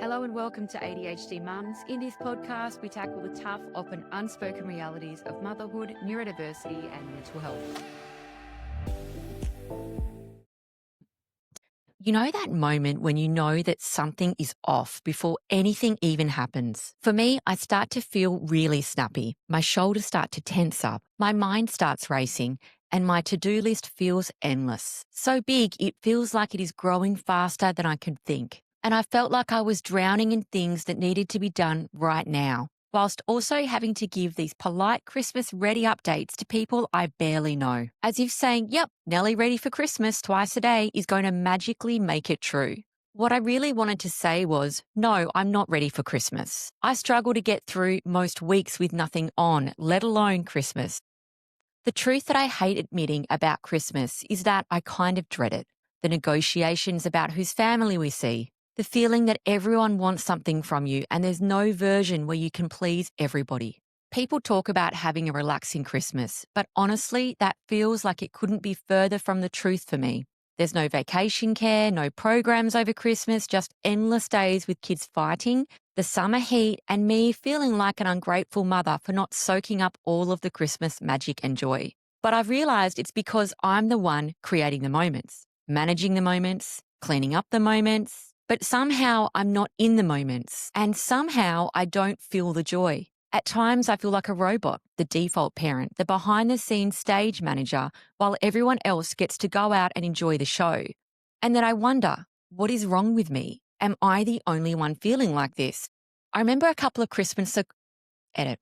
Hello and welcome to ADHD Mums. In this podcast, we tackle the tough, often unspoken realities of motherhood, neurodiversity, and mental health. You know that moment when you know that something is off before anything even happens? For me, I start to feel really snappy. My shoulders start to tense up. My mind starts racing and my to-do list feels endless. So big, it feels like it is growing faster than I can think. And I felt like I was drowning in things that needed to be done right now, whilst also having to give these polite Christmas ready updates to people I barely know. As if saying, yep, Nellie ready for Christmas twice a day is going to magically make it true. What I really wanted to say was, no, I'm not ready for Christmas. I struggle to get through most weeks with nothing on, let alone Christmas. The truth that I hate admitting about Christmas is that I kind of dread it. The negotiations about whose family we see, the feeling that everyone wants something from you and there's no version where you can please everybody. People talk about having a relaxing Christmas, but honestly, that feels like it couldn't be further from the truth for me. There's no vacation care, no programs over Christmas, just endless days with kids fighting, the summer heat, and me feeling like an ungrateful mother for not soaking up all of the Christmas magic and joy. But I've realized it's because I'm the one creating the moments, managing the moments, cleaning up the moments, but somehow I'm not in the moments, and somehow I don't feel the joy. At times, I feel like a robot, the default parent, the behind the scenes stage manager, while everyone else gets to go out and enjoy the show. And then I wonder, what is wrong with me? Am I the only one feeling like this? I remember a couple of edit.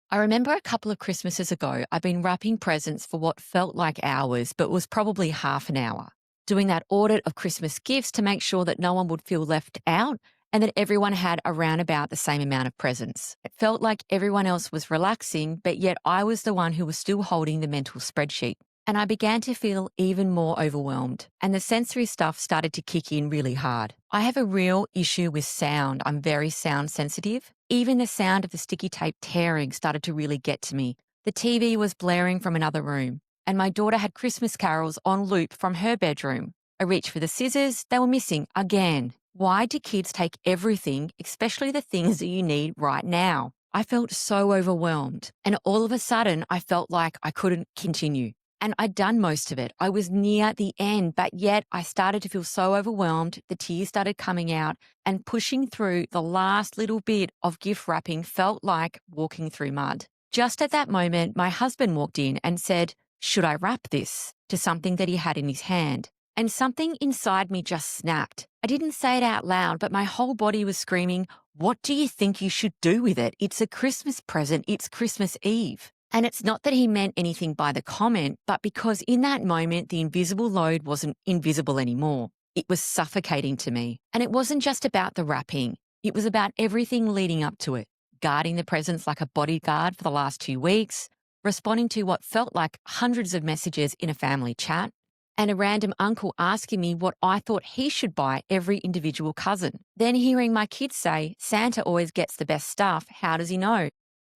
I remember a couple of Christmases ago, I've been wrapping presents for what felt like hours, but was probably half an hour. Doing that audit of Christmas gifts to make sure that no one would feel left out and that everyone had around about the same amount of presents. It felt like everyone else was relaxing, but yet I was the one who was still holding the mental spreadsheet. And I began to feel even more overwhelmed, and the sensory stuff started to kick in really hard. I have a real issue with sound. I'm very sound sensitive. Even the sound of the sticky tape tearing started to really get to me. The TV was blaring from another room, and my daughter had Christmas carols on loop from her bedroom. I reached for the scissors, they were missing again. Why do kids take everything, especially the things that you need right now? I felt so overwhelmed, and all of a sudden I felt like I couldn't continue. And I'd done most of it. I was near the end, but yet I started to feel so overwhelmed. The tears started coming out, and pushing through the last little bit of gift wrapping felt like walking through mud. Just at that moment, my husband walked in and said, "Should I wrap this?" to something that he had in his hand. And something inside me just snapped. I didn't say it out loud, but my whole body was screaming, "What do you think you should do with it? It's a Christmas present. It's Christmas Eve." And it's not that he meant anything by the comment, but because in that moment, the invisible load wasn't invisible anymore. It was suffocating to me. And it wasn't just about the wrapping. It was about everything leading up to it. Guarding the presents like a bodyguard for the last 2 weeks, responding to what felt like hundreds of messages in a family chat, and a random uncle asking me what I thought he should buy every individual cousin. Then hearing my kids say, "Santa always gets the best stuff. How does he know?"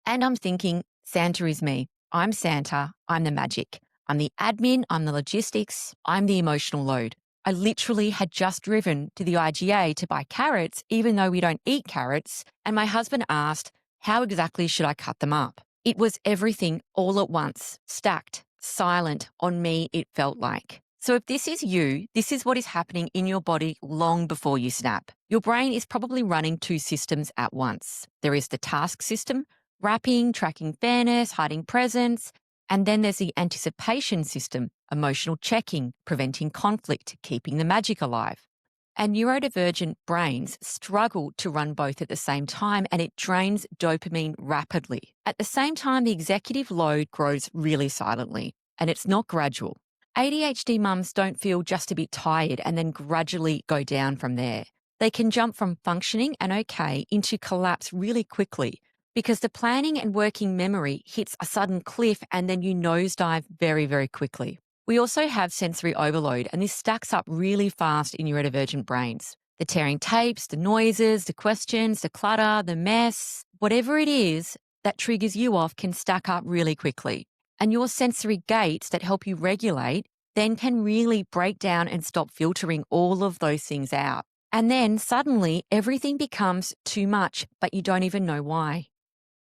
And I'm thinking, Santa is me. I'm Santa. I'm the magic. I'm the admin. I'm the logistics. I'm the emotional load. I literally had just driven to the IGA to buy carrots, even though we don't eat carrots. And my husband asked, how exactly should I cut them up? It was everything all at once, stacked, silent. On me, it felt like. So if this is you, this is what is happening in your body long before you snap. Your brain is probably running 2 systems at once. There is the task system, wrapping, tracking fairness, hiding presents. And then there's the anticipation system, emotional checking, preventing conflict, keeping the magic alive. And neurodivergent brains struggle to run both at the same time, and it drains dopamine rapidly. At the same time, the executive load grows really silently, and it's not gradual. ADHD mums don't feel just a bit tired and then gradually go down from there. They can jump from functioning and okay into collapse really quickly, because the planning and working memory hits a sudden cliff and then you nosedive very, very quickly. We also have sensory overload, and this stacks up really fast in neurodivergent brains. The tearing tapes, the noises, the questions, the clutter, the mess, whatever it is that triggers you off can stack up really quickly. And your sensory gates that help you regulate then can really break down and stop filtering all of those things out. And then suddenly everything becomes too much, but you don't even know why.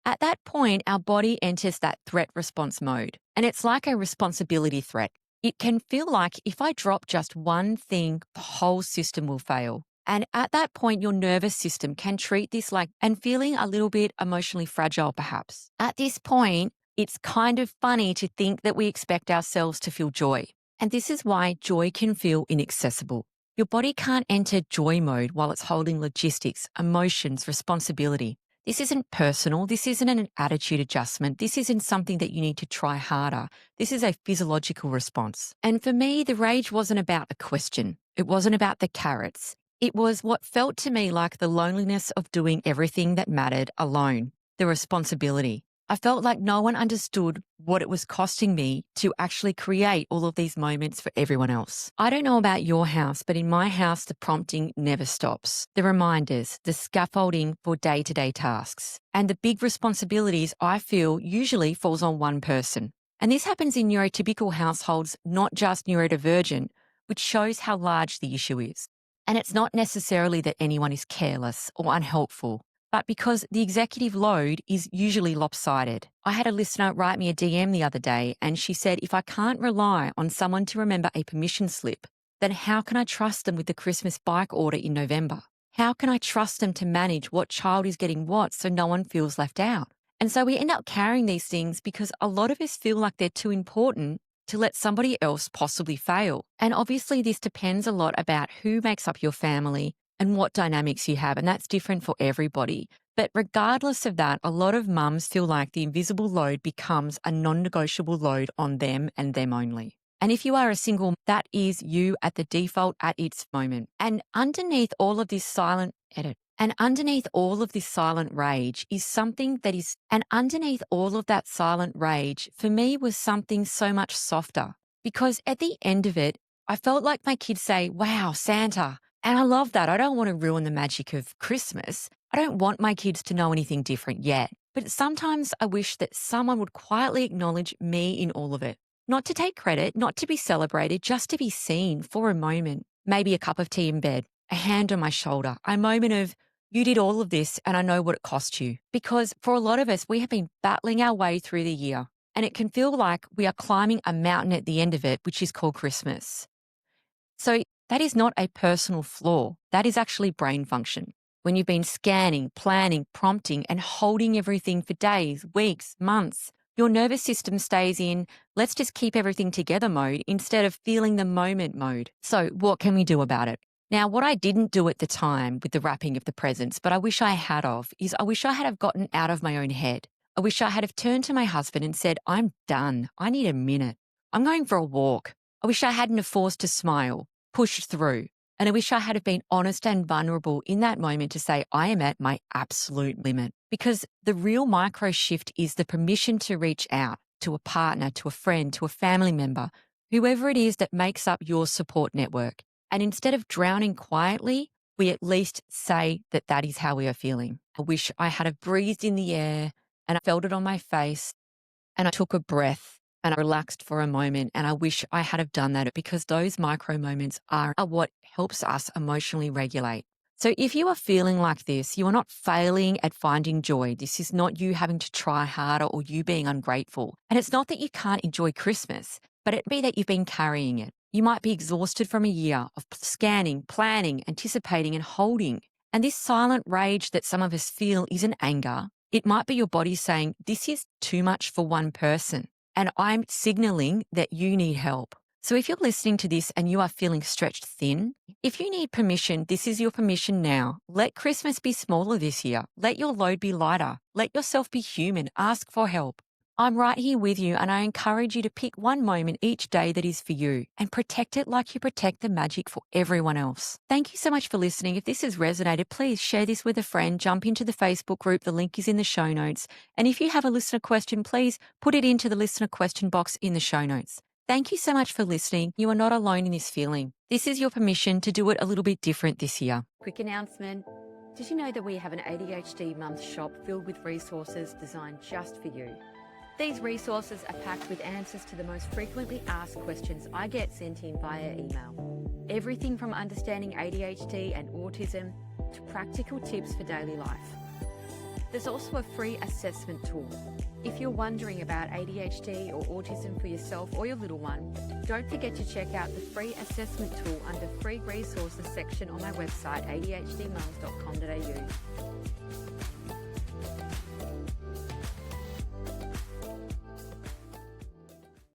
At that point, our body enters that threat response mode, and it's like a responsibility threat. It can feel like if I drop just one thing, the whole system will fail. And at that point, your nervous system can treat this like, and feeling a little bit emotionally fragile, perhaps. At this point, it's kind of funny to think that we expect ourselves to feel joy. And this is why joy can feel inaccessible. Your body can't enter joy mode while it's holding logistics, emotions, responsibility. This isn't personal. This isn't an attitude adjustment. This isn't something that you need to try harder. This is a physiological response. And for me, the rage wasn't about a question. It wasn't about the carrots. It was what felt to me like the loneliness of doing everything that mattered alone, the responsibility. I felt like no one understood what it was costing me to actually create all of these moments for everyone else. I don't know about your house, but in my house, the prompting never stops. The reminders, the scaffolding for day-to-day tasks, and the big responsibilities I feel usually falls on one person. And this happens in neurotypical households, not just neurodivergent, which shows how large the issue is. And it's not necessarily that anyone is careless or unhelpful, but because the executive load is usually lopsided. I had a listener write me a DM the other day, and she said, if I can't rely on someone to remember a permission slip, then how can I trust them with the Christmas bike order in November? How can I trust them to manage what child is getting what so no one feels left out? And so we end up carrying these things because a lot of us feel like they're too important to let somebody else possibly fail. And obviously this depends a lot about who makes up your family and what dynamics you have, and that's different for everybody. But regardless of that, a lot of mums feel like the invisible load becomes a non-negotiable load on them and them only. And if you are a single, that is you at the default at its moment. And underneath all of this silent rage is something that is, and underneath all of that silent rage for me was something so much softer. Because at the end of it, I felt like my kids say, wow, Santa. And I love that. I don't want to ruin the magic of Christmas. I don't want my kids to know anything different yet. But sometimes I wish that someone would quietly acknowledge me in all of it. Not to take credit, not to be celebrated, just to be seen for a moment. Maybe a cup of tea in bed, a hand on my shoulder, a moment of, you did all of this and I know what it cost you. Because for a lot of us, we have been battling our way through the year. And it can feel like we are climbing a mountain at the end of it, which is called Christmas. So that is not a personal flaw. That is actually brain function. When you've been scanning, planning, prompting, and holding everything for days, weeks, months, your nervous system stays in, let's just keep everything together mode instead of feeling the moment mode. So what can we do about it? Now, what I didn't do at the time with the wrapping of the presents, but I wish I had of, is I wish I had have gotten out of my own head. I wish I had have turned to my husband and said, I'm done. I need a minute. I'm going for a walk. I wish I hadn't have forced to smile, pushed through. And I wish I had have been honest and vulnerable in that moment to say, I am at my absolute limit. Because the real micro shift is the permission to reach out to a partner, to a friend, to a family member, whoever it is that makes up your support network. And instead of drowning quietly, we at least say that that is how we are feeling. I wish I had have breathed in the air and I felt it on my face and I took a breath and I relaxed for a moment. And I wish I had have done that because those micro moments are what helps us emotionally regulate. So if you are feeling like this, you are not failing at finding joy. This is not you having to try harder or you being ungrateful. And it's not that you can't enjoy Christmas, but it be that you've been carrying it. You might be exhausted from a year of scanning, planning, anticipating, and holding. And this silent rage that some of us feel isn't anger. It might be your body saying, this is too much for one person. And I'm signaling that you need help. So if you're listening to this and you are feeling stretched thin, if you need permission, this is your permission now. Let Christmas be smaller this year. Let your load be lighter. Let yourself be human. Ask for help. I'm right here with you and I encourage you to pick one moment each day that is for you and protect it like you protect the magic for everyone else. Thank you so much for listening. If this has resonated, please share this with a friend, jump into the Facebook group. The link is in the show notes. And if you have a listener question, please put it into the listener question box in the show notes. Thank you so much for listening. You are not alone in this feeling. This is your permission to do it a little bit different this year. Quick announcement. Did you know that we have an ADHD Mums shop filled with resources designed just for you? These resources are packed with answers to the most frequently asked questions I get sent in via email. Everything from understanding ADHD and autism to practical tips for daily life. There's also a free assessment tool. If you're wondering about ADHD or autism for yourself or your little one, don't forget to check out the free assessment tool under free resources section on my website, adhdmums.com.au.